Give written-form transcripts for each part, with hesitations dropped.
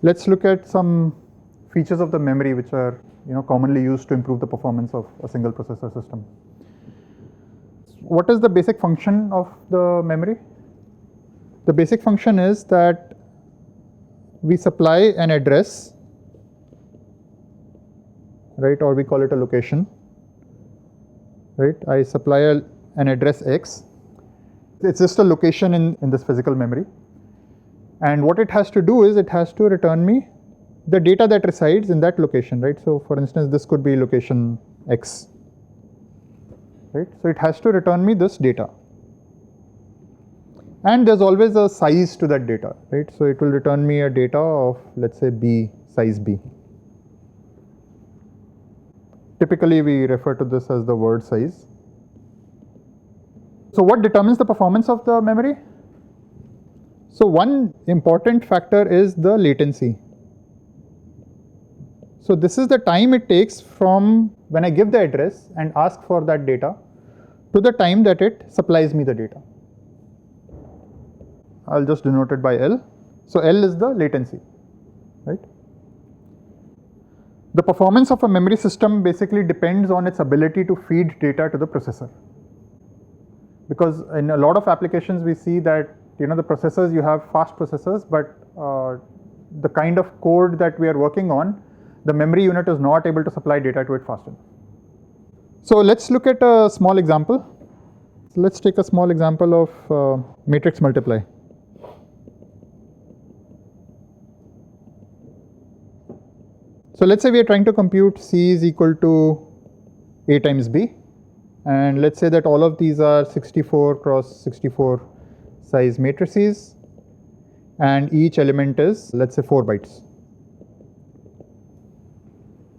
Let's look at some features of the memory which are commonly used to improve the performance of a single processor system. What is the basic function of the memory? The basic function is that we supply an address, right, or we call it a location, right? I supply an address X. It's just a location in this physical memory. And what it has to do is it has to return me the data that resides in that location, right? So for instance, this could be location X, right? So it has to return me this data. And there's always a size to that data, right? So it will return me a data of, let's say, B, size B. Typically, we refer to this as the word size. So what determines the performance of the memory? So one important factor is the latency. So this is the time it takes from when I give the address and ask for that data to the time that it supplies me the data. I'll just denote it by L. So L is the latency, right? The performance of a memory system basically depends on its ability to feed data to the processor. Because in a lot of applications we see that the processors, you have fast processors, but the kind of code that we are working on, the memory unit is not able to supply data to it fast enough. So let's look at a small example. So let's take a small example of matrix multiply. So let's say we are trying to compute C is equal to A times B, and let's say that all of these are 64 cross 64 size matrices, and each element is, let's say, 4 bytes.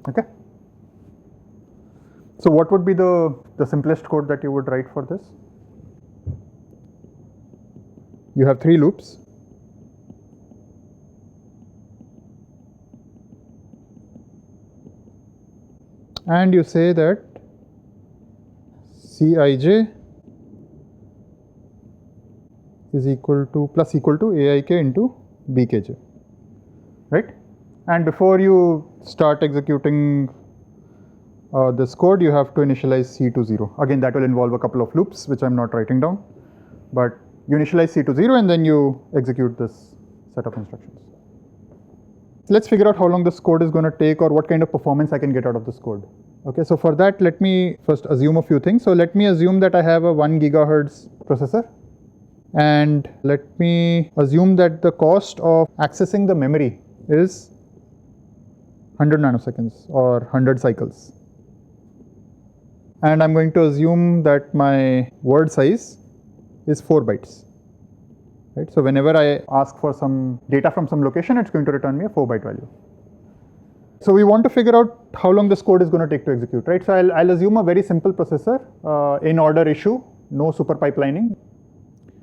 Okay. So what would be the simplest code that you would write for this? You have 3 loops. And you say that Cij is equal to Aik into Bkj, right? And before you start executing this code, you have to initialize C to 0. Again, that will involve a couple of loops, which I'm not writing down, but you initialize C to 0 and then you execute this set of instructions. Let's figure out how long this code is going to take or what kind of performance I can get out of this code. Okay, so for that, let me first assume a few things. So let me assume that I have a 1 gigahertz processor, and let me assume that the cost of accessing the memory is 100 nanoseconds or 100 cycles. And I'm going to assume that my word size is 4 bytes. Right? So whenever I ask for some data from some location, it's going to return me a 4 byte value. So we want to figure out how long this code is going to take to execute, right? So I'll assume a very simple processor, in order issue, no super pipelining.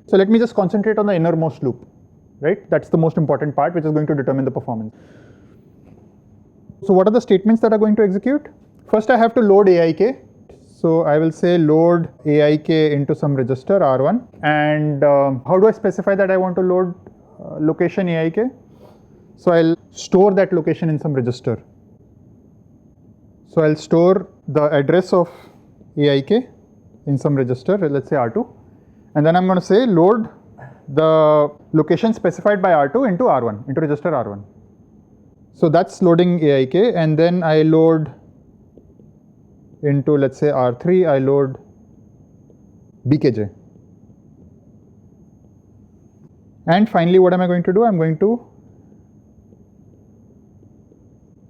So let me just concentrate on the innermost loop, right? That's the most important part, which is going to determine the performance. So what are the statements that are going to execute? First, I have to load AIK. So I will say load AIK into some register R1. And how do I specify that I want to load location AIK? So I'll store that location in some register. So I'll store the address of AIK in some register, let's say R2. And then I'm going to say load the location specified by R2 into R1, into register R1. So that's loading AIK, and then I load into, let's say, R3, I load Bkj. And finally, what am I going to do? I'm going to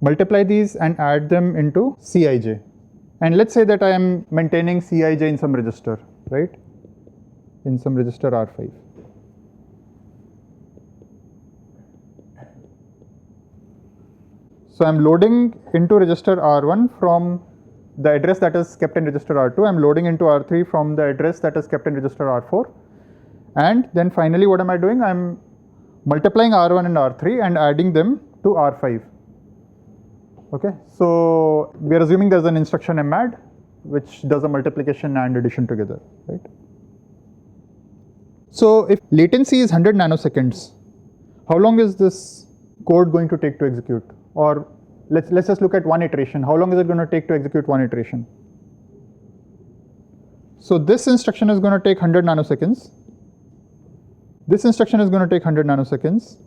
multiply these and add them into Cij. And let's say that I am maintaining Cij in some register, right? In some register R5. So I'm loading into register R1 from the address that is kept in register R2. I'm loading into R3 from the address that is kept in register R4. And then finally, what am I doing? I'm multiplying R1 and R3 and adding them to R5. Okay, so we are assuming there's an instruction madd which does a multiplication and addition together, right? So if latency is 100 nanoseconds, how long is this code going to take to execute? Or let's just look at one iteration. How long is it going to take to execute one iteration? So this instruction is going to take 100 nanoseconds. This instruction is going to take 100 nanoseconds.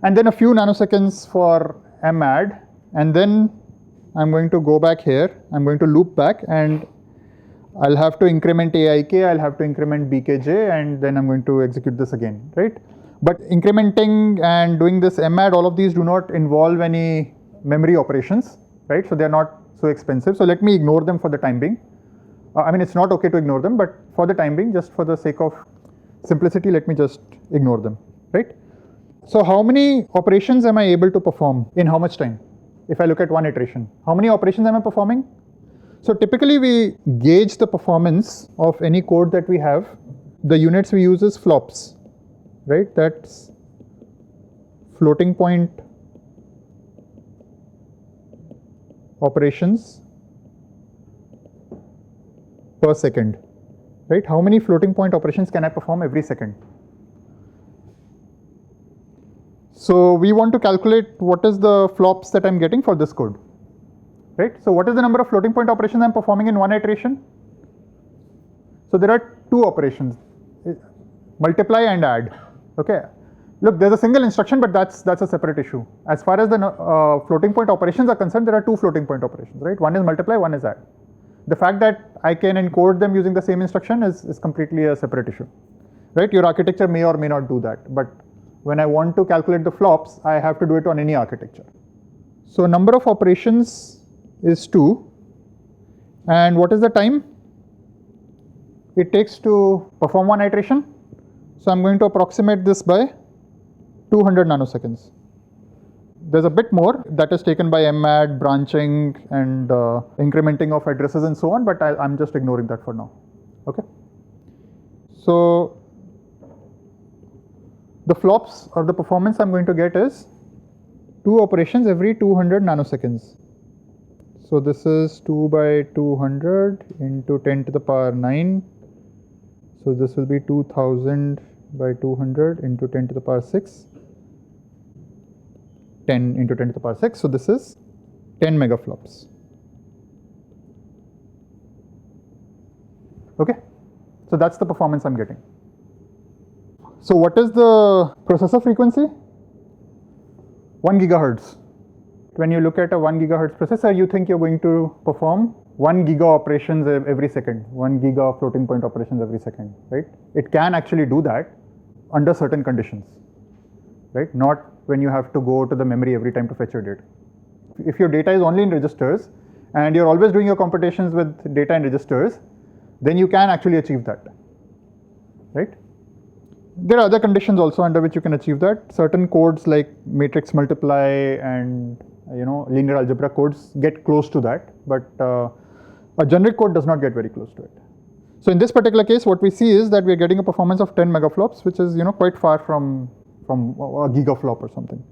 And then a few nanoseconds for madd. And then I'm going to go back here. I'm going to loop back, and I'll have to increment aik, I'll have to increment bkj, and then I'm going to execute this again, right? But incrementing and doing this madd, all of these do not involve any memory operations, right? So they're not so expensive. So let me ignore them for the time being. I mean, it's not okay to ignore them, but for the time being, just for the sake of simplicity, let me just ignore them, right? So how many operations am I able to perform in how much time? If I look at one iteration, how many operations am I performing? So typically we gauge the performance of any code that we have. The units we use is flops, right? That's floating point operations per second, right? How many floating point operations can I perform every second? So we want to calculate what is the flops that I'm getting for this code, right? So what is the number of floating point operations I'm performing in one iteration? So there are two operations, multiply and add, okay? Look, there's a single instruction, but that's a separate issue. As far as the floating point operations are concerned, there are two floating point operations, right? One is multiply, one is add. The fact that I can encode them using the same instruction is completely a separate issue, right? Your architecture may or may not do that, but when I want to calculate the flops, I have to do it on any architecture. So number of operations is 2. And what is the time it takes to perform one iteration? So I'm going to approximate this by 200 nanoseconds. There's a bit more that is taken by madd, branching, and incrementing of addresses and so on, but I'm just ignoring that for now, okay? So the flops or the performance I'm going to get is 2 operations every 200 nanoseconds. So this is 2 by 200 into 10 to the power 9. So this will be 2000 by 200 into 10 to the power 6. 10 into 10 to the power 6. So this is 10 megaflops. Okay. So that's the performance I'm getting. So what is the processor frequency? 1 gigahertz. When you look at a 1 gigahertz processor, you think you're going to perform 1 giga operations every second, 1 giga floating point operations every second, right? It can actually do that under certain conditions, right? Not when you have to go to the memory every time to fetch your data. If your data is only in registers and you're always doing your computations with data in registers, then you can actually achieve that, right? There are other conditions also under which you can achieve that. Certain codes like matrix multiply and linear algebra codes get close to that, but a generic code does not get very close to it. So in this particular case, what we see is that we are getting a performance of 10 megaflops, which is quite far from a gigaflop or something.